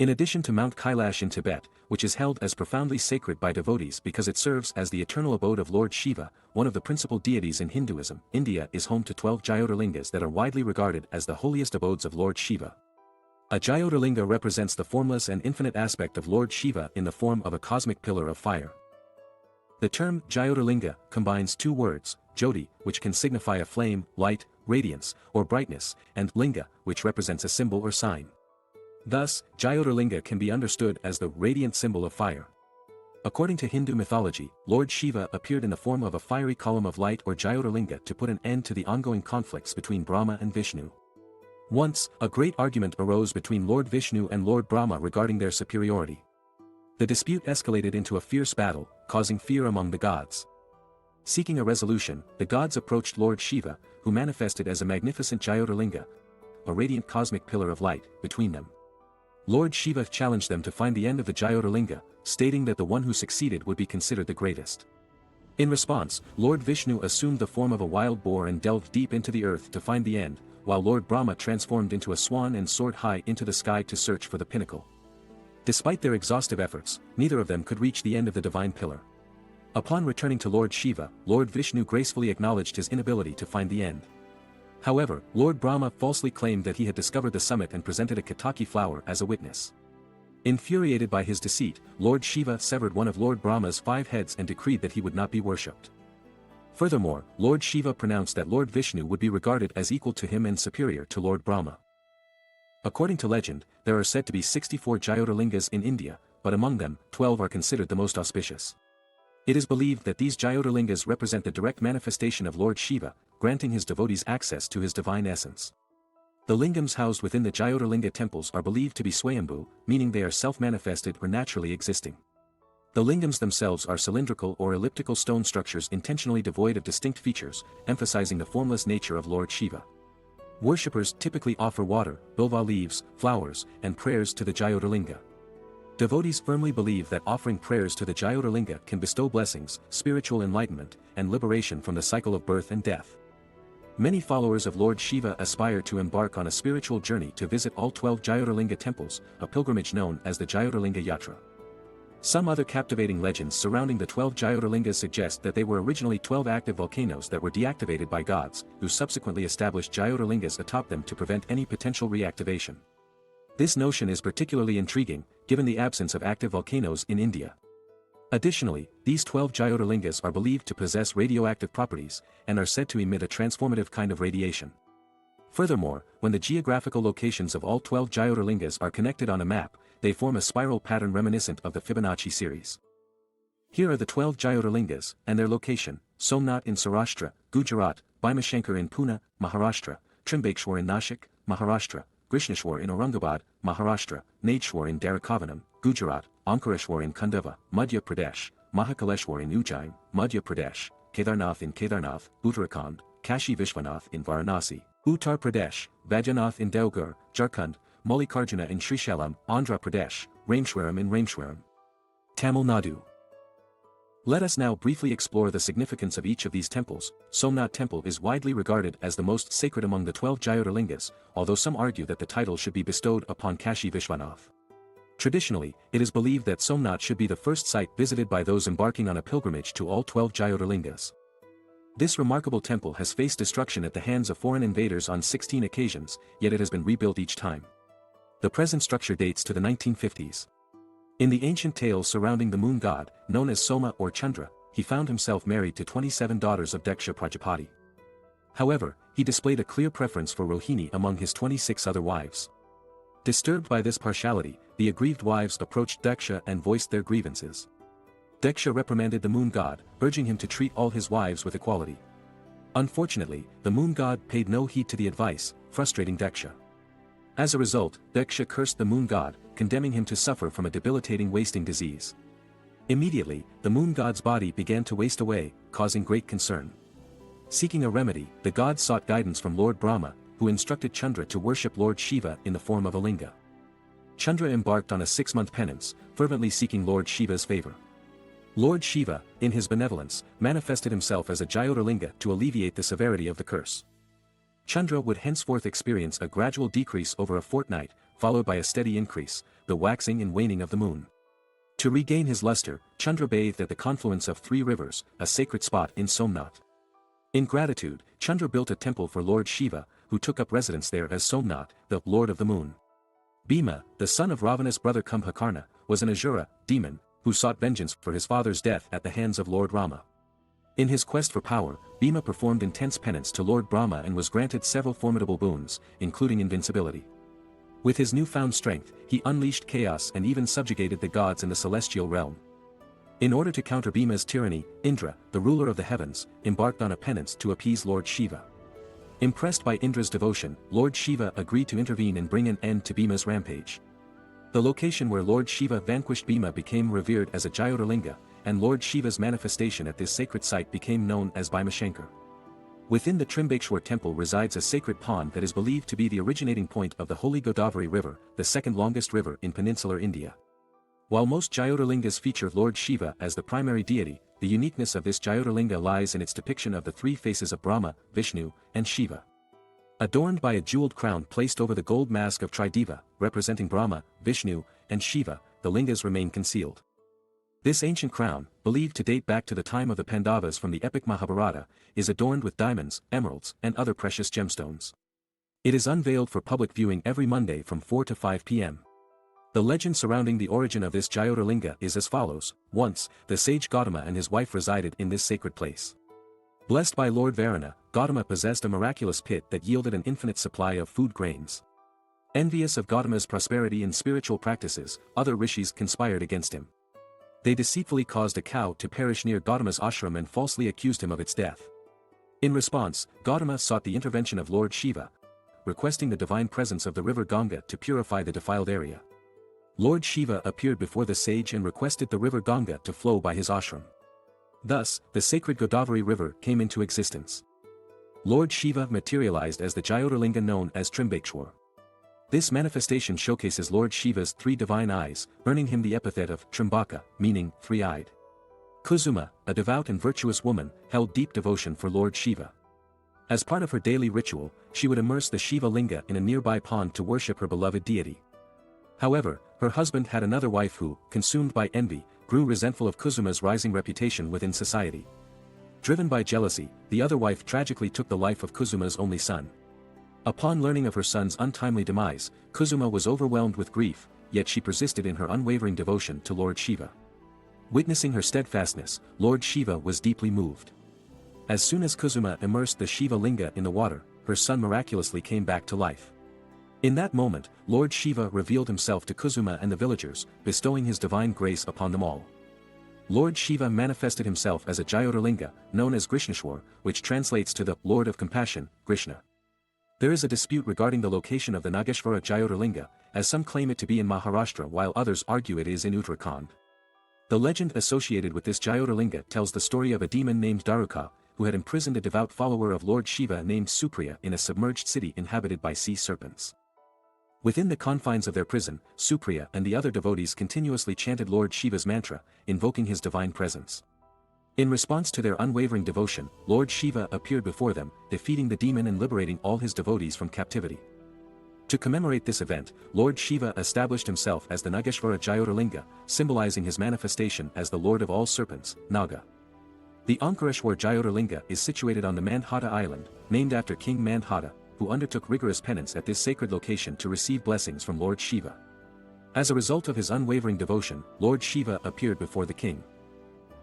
In addition to Mount Kailash in Tibet, which is held as profoundly sacred by devotees because it serves as the eternal abode of Lord Shiva, one of the principal deities in Hinduism, India is home to 12 Jyotirlingas that are widely regarded as the holiest abodes of Lord Shiva. A Jyotirlinga represents the formless and infinite aspect of Lord Shiva in the form of a cosmic pillar of fire. The term Jyotirlinga combines two words, Jyoti, which can signify a flame, light, radiance, or brightness, and Linga, which represents a symbol or sign. Thus, Jyotirlinga can be understood as the radiant symbol of fire. According to Hindu mythology, Lord Shiva appeared in the form of a fiery column of light or Jyotirlinga to put an end to the ongoing conflicts between Brahma and Vishnu. Once, a great argument arose between Lord Vishnu and Lord Brahma regarding their superiority. The dispute escalated into a fierce battle, causing fear among the gods. Seeking a resolution, the gods approached Lord Shiva, who manifested as a magnificent Jyotirlinga, a radiant cosmic pillar of light, between them. Lord Shiva challenged them to find the end of the Jyotirlinga, stating that the one who succeeded would be considered the greatest. In response, Lord Vishnu assumed the form of a wild boar and delved deep into the earth to find the end, while Lord Brahma transformed into a swan and soared high into the sky to search for the pinnacle. Despite their exhaustive efforts, neither of them could reach the end of the divine pillar. Upon returning to Lord Shiva, Lord Vishnu gracefully acknowledged his inability to find the end. However, Lord Brahma falsely claimed that he had discovered the summit and presented a Ketaki flower as a witness. Infuriated by his deceit, Lord Shiva severed one of Lord Brahma's 5 heads and decreed that he would not be worshipped. Furthermore, Lord Shiva pronounced that Lord Vishnu would be regarded as equal to him and superior to Lord Brahma. According to legend, there are said to be 64 Jyotirlingas in India, but among them, 12 are considered the most auspicious. It is believed that these Jyotirlingas represent the direct manifestation of Lord Shiva, granting his devotees access to his divine essence. The lingams housed within the Jyotirlinga temples are believed to be Swayambhu, meaning they are self-manifested or naturally existing. The lingams themselves are cylindrical or elliptical stone structures intentionally devoid of distinct features, emphasizing the formless nature of Lord Shiva. Worshippers typically offer water, bilva leaves, flowers, and prayers to the Jyotirlinga. Devotees firmly believe that offering prayers to the Jyotirlinga can bestow blessings, spiritual enlightenment, and liberation from the cycle of birth and death. Many followers of Lord Shiva aspire to embark on a spiritual journey to visit all 12 Jyotirlinga temples, a pilgrimage known as the Jyotirlinga Yatra. Some other captivating legends surrounding the 12 Jyotirlingas suggest that they were originally 12 active volcanoes that were deactivated by gods, who subsequently established Jyotirlingas atop them to prevent any potential reactivation. This notion is particularly intriguing, given the absence of active volcanoes in India. Additionally, these 12 Jyotirlingas are believed to possess radioactive properties, and are said to emit a transformative kind of radiation. Furthermore, when the geographical locations of all 12 Jyotirlingas are connected on a map, they form a spiral pattern reminiscent of the Fibonacci series. Here are the 12 Jyotirlingas, and their location: Somnath in Saurashtra, Gujarat; Bhimashankar in Pune, Maharashtra; Trimbakeshwar in Nashik, Maharashtra; Grishneshwar in Aurangabad, Maharashtra; Nageshwar in Dwarkavanam, Gujarat; Omkareshwar in Khandwar, Madhya Pradesh; Mahakaleshwar in Ujjain, Madhya Pradesh; Kedarnath in Kedarnath, Uttarakhand; Kashi Vishwanath in Varanasi, Uttar Pradesh; Vaidyanath in Deoghar, Jharkhand; Mallikarjuna in Srisailam, Andhra Pradesh; Rameshwaram in Rameshwaram, Tamil Nadu. Let us now briefly explore the significance of each of these temples. Somnath Temple is widely regarded as the most sacred among the 12 Jyotirlingas, although some argue that the title should be bestowed upon Kashi Vishwanath. Traditionally, it is believed that Somnath should be the first site visited by those embarking on a pilgrimage to all 12 Jyotirlingas. This remarkable temple has faced destruction at the hands of foreign invaders on 16 occasions, yet it has been rebuilt each time. The present structure dates to the 1950s. In the ancient tales surrounding the moon god, known as Soma or Chandra, he found himself married to 27 daughters of Daksha Prajapati. However, he displayed a clear preference for Rohini among his 26 other wives. Disturbed by this partiality, the aggrieved wives approached Daksha and voiced their grievances. Daksha reprimanded the moon god, urging him to treat all his wives with equality. Unfortunately, the moon god paid no heed to the advice, frustrating Daksha. As a result, Daksha cursed the moon god, condemning him to suffer from a debilitating wasting disease. Immediately, the moon god's body began to waste away, causing great concern. Seeking a remedy, the god sought guidance from Lord Brahma, who instructed Chandra to worship Lord Shiva in the form of a linga. Chandra embarked on a 6-month penance, fervently seeking Lord Shiva's favor. Lord Shiva, in his benevolence, manifested himself as a Jyotirlinga to alleviate the severity of the curse. Chandra would henceforth experience a gradual decrease over a fortnight, followed by a steady increase, the waxing and waning of the moon. To regain his luster, Chandra bathed at the confluence of 3 rivers, a sacred spot in Somnath. In gratitude, Chandra built a temple for Lord Shiva, who took up residence there as Somnath, the Lord of the Moon. Bhima, the son of Ravana's brother Kumbhakarna, was an Asura, demon, who sought vengeance for his father's death at the hands of Lord Rama. In his quest for power, Bhima performed intense penance to Lord Brahma and was granted several formidable boons, including invincibility. With his newfound strength, he unleashed chaos and even subjugated the gods in the celestial realm. In order to counter Bhima's tyranny, Indra, the ruler of the heavens, embarked on a penance to appease Lord Shiva. Impressed by Indra's devotion, Lord Shiva agreed to intervene and bring an end to Bhima's rampage. The location where Lord Shiva vanquished Bhima became revered as a Jyotirlinga, and Lord Shiva's manifestation at this sacred site became known as Bhimashankar. Within the Trimbakeshwar temple resides a sacred pond that is believed to be the originating point of the holy Godavari River, the second longest river in peninsular India. While most Jyotirlingas feature Lord Shiva as the primary deity, the uniqueness of this Jyotirlinga lies in its depiction of the 3 faces of Brahma, Vishnu, and Shiva. Adorned by a jeweled crown placed over the gold mask of Trideva, representing Brahma, Vishnu, and Shiva, the lingas remain concealed. This ancient crown, believed to date back to the time of the Pandavas from the epic Mahabharata, is adorned with diamonds, emeralds, and other precious gemstones. It is unveiled for public viewing every Monday from 4 to 5 p.m. The legend surrounding the origin of this Jyotirlinga is as follows: once, the sage Gautama and his wife resided in this sacred place. Blessed by Lord Varuna, Gautama possessed a miraculous pit that yielded an infinite supply of food grains. Envious of Gautama's prosperity and spiritual practices, other rishis conspired against him. They deceitfully caused a cow to perish near Gautama's ashram and falsely accused him of its death. In response, Gautama sought the intervention of Lord Shiva, requesting the divine presence of the river Ganga to purify the defiled area. Lord Shiva appeared before the sage and requested the river Ganga to flow by his ashram. Thus, the sacred Godavari River came into existence. Lord Shiva materialized as the Jyotirlinga known as Trimbakeshwar. This manifestation showcases Lord Shiva's 3 divine eyes, earning him the epithet of Trimbaka, meaning 3-eyed. Kusuma, a devout and virtuous woman, held deep devotion for Lord Shiva. As part of her daily ritual, she would immerse the Shiva Linga in a nearby pond to worship her beloved deity. However, her husband had another wife who, consumed by envy, grew resentful of Kusuma's rising reputation within society. Driven by jealousy, the other wife tragically took the life of Kusuma's only son. Upon learning of her son's untimely demise, Kusuma was overwhelmed with grief, yet she persisted in her unwavering devotion to Lord Shiva. Witnessing her steadfastness, Lord Shiva was deeply moved. As soon as Kusuma immersed the Shiva Linga in the water, her son miraculously came back to life. In that moment, Lord Shiva revealed himself to Kusuma and the villagers, bestowing his divine grace upon them all. Lord Shiva manifested himself as a Jyotirlinga, known as Grishneshwar, which translates to the Lord of Compassion, Krishna. There is a dispute regarding the location of the Nageshwar Jyotirlinga, as some claim it to be in Maharashtra while others argue it is in Uttarakhand. The legend associated with this Jyotirlinga tells the story of a demon named Daruka, who had imprisoned a devout follower of Lord Shiva named Supriya in a submerged city inhabited by sea serpents. Within the confines of their prison, Supriya and the other devotees continuously chanted Lord Shiva's mantra, invoking his divine presence. In response to their unwavering devotion, Lord Shiva appeared before them, defeating the demon and liberating all his devotees from captivity. To commemorate this event, Lord Shiva established himself as the Nageshwar Jyotirlinga, symbolizing his manifestation as the Lord of all serpents, Naga. The Omkareshwar Jyotirlinga is situated on the Mandhata island, named after King Mandhata, who undertook rigorous penance at this sacred location to receive blessings from Lord Shiva. As a result of his unwavering devotion, Lord Shiva appeared before the king.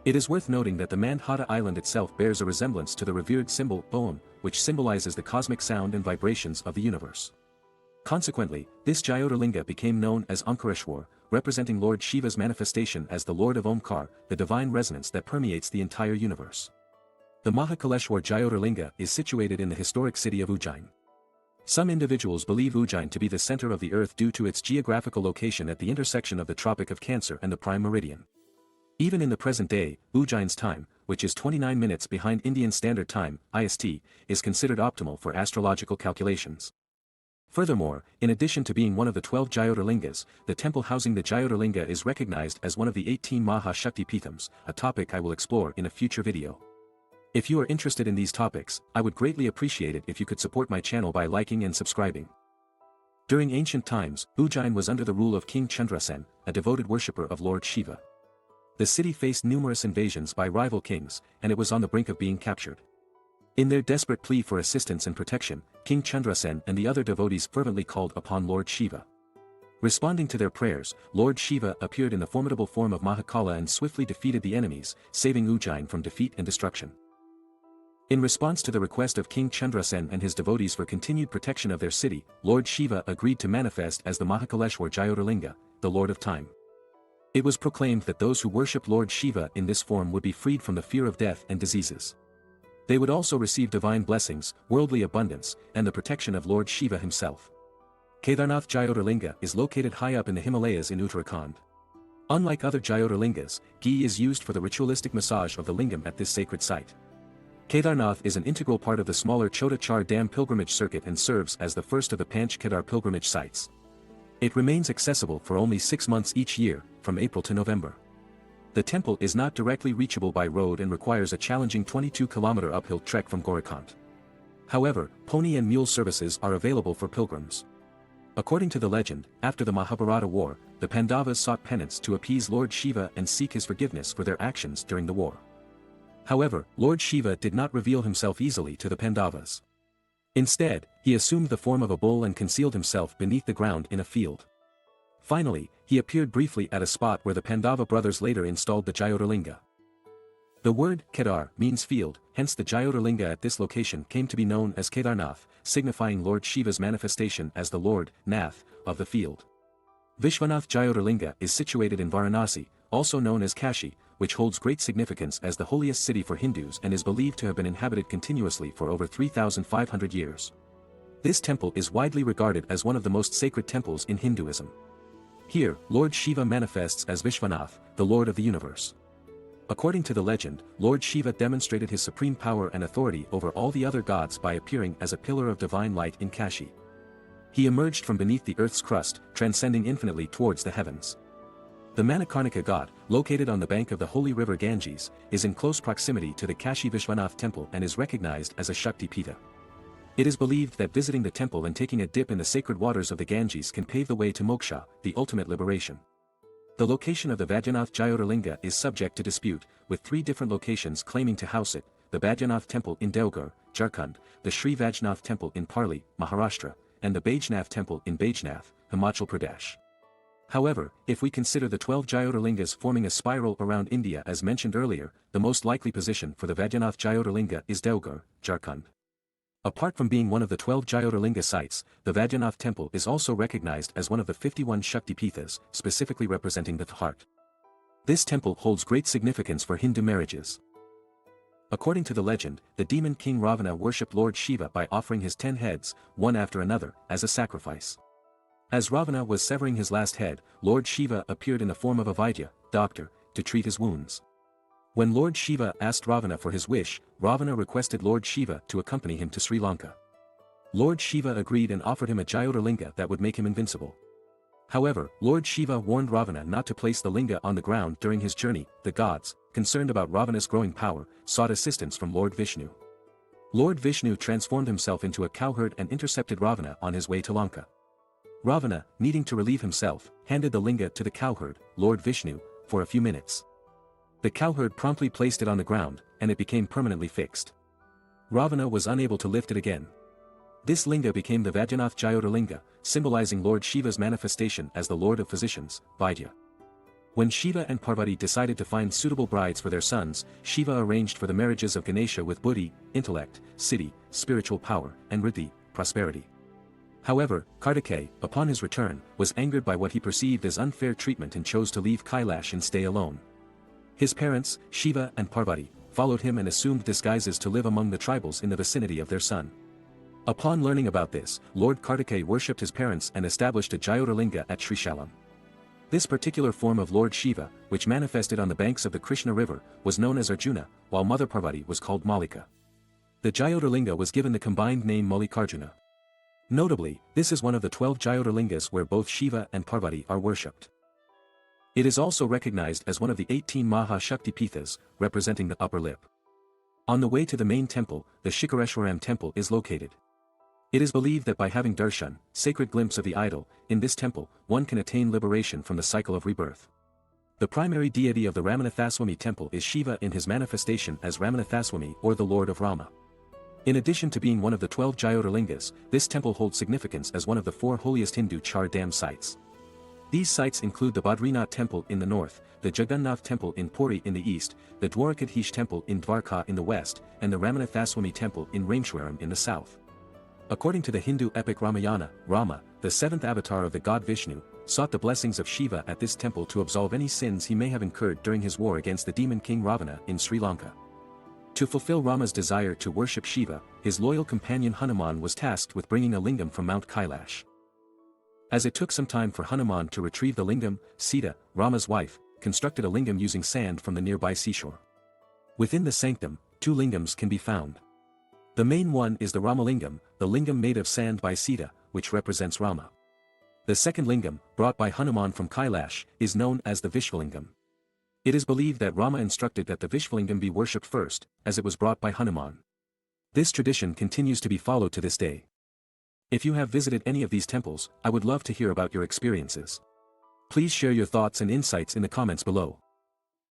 It is worth noting that the Mandhata island itself bears a resemblance to the revered symbol Om, which symbolizes the cosmic sound and vibrations of the universe. Consequently, this Jyotirlinga became known as Omkareshwar, representing Lord Shiva's manifestation as the Lord of Omkar, the divine resonance that permeates the entire universe. The Mahakaleshwar Jyotirlinga is situated in the historic city of Ujjain. Some individuals believe Ujjain to be the center of the earth due to its geographical location at the intersection of the Tropic of Cancer and the Prime Meridian. Even in the present day, Ujjain's time, which is 29 minutes behind Indian Standard Time, IST, is considered optimal for astrological calculations. Furthermore, in addition to being one of the 12 Jyotirlingas, the temple housing the Jyotirlinga is recognized as one of the 18 Maha Shakti Peethams, a topic I will explore in a future video. If you are interested in these topics, I would greatly appreciate it if you could support my channel by liking and subscribing. During ancient times, Ujjain was under the rule of King Chandrasen, a devoted worshipper of Lord Shiva. The city faced numerous invasions by rival kings, and it was on the brink of being captured. In their desperate plea for assistance and protection, King Chandrasen and the other devotees fervently called upon Lord Shiva. Responding to their prayers, Lord Shiva appeared in the formidable form of Mahakala and swiftly defeated the enemies, saving Ujjain from defeat and destruction. In response to the request of King Chandrasen and his devotees for continued protection of their city, Lord Shiva agreed to manifest as the Mahakaleshwar Jyotirlinga, the Lord of Time. It was proclaimed that those who worshipped Lord Shiva in this form would be freed from the fear of death and diseases. They would also receive divine blessings, worldly abundance, and the protection of Lord Shiva himself. Kedarnath Jyotirlinga is located high up in the Himalayas in Uttarakhand. Unlike other Jyotirlingas, ghee is used for the ritualistic massage of the lingam at this sacred site. Kedarnath is an integral part of the smaller Chota Char Dam pilgrimage circuit and serves as the first of the Panch Kedar pilgrimage sites. It remains accessible for only 6 months each year, from April to November. The temple is not directly reachable by road and requires a challenging 22-kilometer uphill trek from Gorakhpur. However, pony and mule services are available for pilgrims. According to the legend, after the Mahabharata war, the Pandavas sought penance to appease Lord Shiva and seek his forgiveness for their actions during the war. However, Lord Shiva did not reveal himself easily to the Pandavas. Instead, he assumed the form of a bull and concealed himself beneath the ground in a field. Finally, he appeared briefly at a spot where the Pandava brothers later installed the Jyotirlinga. The word Kedar means field, hence the Jyotirlinga at this location came to be known as Kedarnath, signifying Lord Shiva's manifestation as the Lord, Nath, of the field. Vishwanath Jyotirlinga is situated in Varanasi, also known as Kashi, which holds great significance as the holiest city for Hindus and is believed to have been inhabited continuously for over 3,500 years. This temple is widely regarded as one of the most sacred temples in Hinduism. Here, Lord Shiva manifests as Vishwanath, the Lord of the universe. According to the legend, Lord Shiva demonstrated his supreme power and authority over all the other gods by appearing as a pillar of divine light in Kashi. He emerged from beneath the earth's crust, transcending infinitely towards the heavens. The Manikarnika god, located on the bank of the holy river Ganges, is in close proximity to the Kashi Vishwanath temple and is recognized as a Shakti Pitha. It is believed that visiting the temple and taking a dip in the sacred waters of the Ganges can pave the way to moksha, the ultimate liberation. The location of the Vaidyanath Jyotirlinga is subject to dispute, with 3 different locations claiming to house it: the Vaidyanath temple in Deoghar, Jharkhand, the Sri Vajnath temple in Parli, Maharashtra, and the Bajnath temple in Bajnath, Himachal Pradesh. However, if we consider the 12 Jyotirlingas forming a spiral around India as mentioned earlier, the most likely position for the Vaidyanath Jyotirlinga is Deoghar, Jharkhand. Apart from being one of the 12 Jyotirlinga sites, the Vaidyanath temple is also recognized as one of the 51 Shakti Pithas, specifically representing the heart. This temple holds great significance for Hindu marriages. According to the legend, the demon king Ravana worshipped Lord Shiva by offering his 10 heads, one after another, as a sacrifice. As Ravana was severing his last head, Lord Shiva appeared in the form of a Vaidya, doctor, to treat his wounds. When Lord Shiva asked Ravana for his wish, Ravana requested Lord Shiva to accompany him to Sri Lanka. Lord Shiva agreed and offered him a Jyotirlinga that would make him invincible. However, Lord Shiva warned Ravana not to place the linga on the ground during his journey. The gods, concerned about Ravana's growing power, sought assistance from Lord Vishnu. Lord Vishnu transformed himself into a cowherd and intercepted Ravana on his way to Lanka. Ravana, needing to relieve himself, handed the linga to the cowherd, Lord Vishnu, for a few minutes. The cowherd promptly placed it on the ground, and it became permanently fixed. Ravana was unable to lift it again. This linga became the Vaidyanath Jyotirlinga, symbolizing Lord Shiva's manifestation as the Lord of Physicians, Vaidya. When Shiva and Parvati decided to find suitable brides for their sons, Shiva arranged for the marriages of Ganesha with Buddhi, intellect, siddhi, spiritual power, and Riddhi, prosperity. However, Kartikeya, upon his return, was angered by what he perceived as unfair treatment and chose to leave Kailash and stay alone. His parents, Shiva and Parvati, followed him and assumed disguises to live among the tribals in the vicinity of their son. Upon learning about this, Lord Kartikeya worshipped his parents and established a Jyotirlinga at Srisailam. This particular form of Lord Shiva, which manifested on the banks of the Krishna river, was known as Arjuna, while Mother Parvati was called Mallika. The Jyotirlinga was given the combined name Mallikarjuna. Notably, this is one of the 12 Jyotirlingas where both Shiva and Parvati are worshipped. It is also recognized as one of the 18 Maha Shakti Pithas, representing the upper lip. On the way to the main temple, the Shikareshwaram temple is located. It is believed that by having darshan, sacred glimpse of the idol, in this temple, one can attain liberation from the cycle of rebirth. The primary deity of the Ramanathaswamy temple is Shiva in his manifestation as Ramanathaswamy or the Lord of Rama. In addition to being one of the 12 Jyotirlingas, this temple holds significance as one of the 4 holiest Hindu Char Dham sites. These sites include the Badrinath temple in the north, the Jagannath temple in Puri in the east, the Dwarakadhish temple in Dwarka in the west, and the Ramanathaswamy temple in Rameshwaram in the south. According to the Hindu epic Ramayana, Rama, the 7th avatar of the god Vishnu, sought the blessings of Shiva at this temple to absolve any sins he may have incurred during his war against the demon king Ravana in Sri Lanka. To fulfill Rama's desire to worship Shiva, his loyal companion Hanuman was tasked with bringing a lingam from Mount Kailash. As it took some time for Hanuman to retrieve the lingam, Sita, Rama's wife, constructed a lingam using sand from the nearby seashore. Within the sanctum, 2 lingams can be found. The main one is the Ramalingam, the lingam made of sand by Sita, which represents Rama. The second lingam, brought by Hanuman from Kailash, is known as the Vishwalingam. It is believed that Rama instructed that the Vishwalingam be worshipped first, as it was brought by Hanuman. This tradition continues to be followed to this day. If you have visited any of these temples, I would love to hear about your experiences. Please share your thoughts and insights in the comments below.